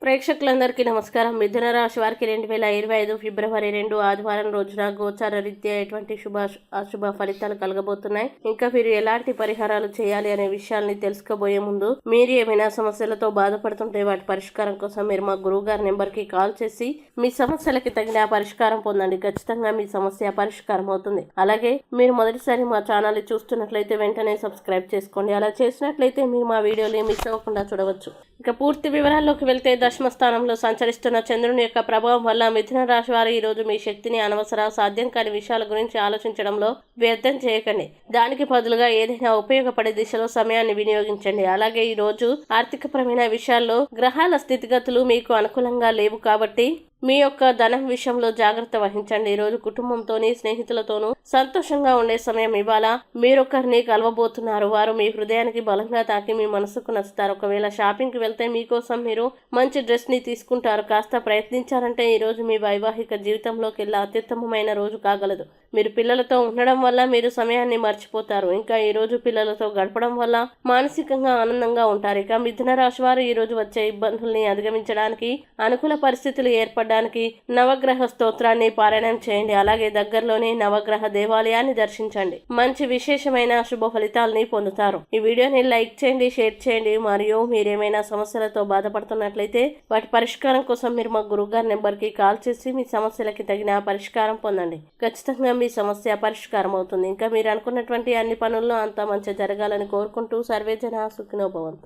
ప్రేక్షకులందరికీ నమస్కారం. మిథున రాశి వారికి 2025 ఫిబ్రవరి 2 ఆదివారం రోజున గోచార రీత్యా ఎటువంటి అశుభ ఫలితాలు కలగబోతున్నాయి, ఇంకా మీరు ఎలాంటి పరిహారాలు చేయాలి అనే విషయాల్ని తెలుసుకోబోయే ముందు మీరు ఏమైనా సమస్యలతో బాధపడుతుంటే వాటి పరిష్కారం కోసం మీరు మా గురువు గారి నెంబర్కి కాల్ చేసి మీ సమస్యలకి తగిన పరిష్కారం పొందండి. ఖచ్చితంగా మీ సమస్య పరిష్కారం అవుతుంది. అలాగే మీరు మొదటిసారి మా ఛానల్ చూస్తున్నట్లయితే వెంటనే సబ్స్క్రైబ్ చేసుకోండి. అలా చేసినట్లయితే మీరు మా వీడియోని మిస్ అవ్వకుండా చూడవచ్చు. ఇక పూర్తి వివరాల్లోకి వెళ్తే దశమ స్థానంలో సంచరిస్తున్న చంద్రుని యొక్క ప్రభావం వల్ల మిథున రాశి వారు ఈ రోజు మీ శక్తిని అనవసర సాధ్యం కాని విషయాల గురించి ఆలోచించడంలో వ్యర్థం చేయకండి. దానికి బదులుగా ఏదైనా ఉపయోగపడే దిశలో సమయాన్ని వినియోగించండి. అలాగే ఈ రోజు ఆర్థికపరమైన విషయాల్లో గ్రహాల స్థితిగతులు మీకు అనుకూలంగా లేవు కాబట్టి మీ యొక్క ధనం విషయంలో జాగ్రత్త వహించండి. ఈ రోజు కుటుంబంతోని స్నేహితులతోనూ సంతోషంగా ఉండే సమయం. ఇవాళ మీరొకరిని కలవబోతున్నారు. వారు మీ హృదయానికి బలంగా తాకి మీ మనసుకు నచ్చుతారు. ఒకవేళ షాపింగ్కి వెళ్తే మీకోసం మీరు మంచి డ్రెస్ ని తీసుకుంటారు. కాస్త ప్రయత్నించారంటే ఈ రోజు మీ వైవాహిక జీవితంలోకి వెళ్ళి అత్యుత్తమమైన రోజు కాగలదు. మీరు పిల్లలతో ఉండడం వల్ల మీరు సమయాన్ని మర్చిపోతారు. ఇంకా ఈ రోజు పిల్లలతో గడపడం వల్ల మానసికంగా ఆనందంగా ఉంటారు. ఇక మిథున రాశి వారు ఈ రోజు వచ్చే ఇబ్బందుల్ని అధిగమించడానికి అనుకూల పరిస్థితులు ఏర్పడడానికి నవగ్రహ స్తోత్రాన్ని పారాయణం చేయండి. అలాగే దగ్గరలోని నవగ్రహ దేవాలయాన్ని దర్శించండి. మంచి విశేషమైన శుభ ఫలితాలని పొందుతారు. ఈ వీడియోని లైక్ చేయండి, షేర్ చేయండి. మరియు మీరేమైనా సమస్యలతో బాధపడుతున్నట్లయితే వాటి పరిష్కారం కోసం మీరు మా గురువుగారి నెంబర్కి కాల్ చేసి మీ సమస్యలకి తగిన పరిష్కారం పొందండి. ఖచ్చితంగా మీ సమస్య పరిష్కారం అవుతుంది. ఇంకా మీరు అనుకున్నటువంటి అన్ని పనుల్లో అంతా మంచి జరగాలని కోరుకుంటూ సర్వేజన సుఖినో భవంతు.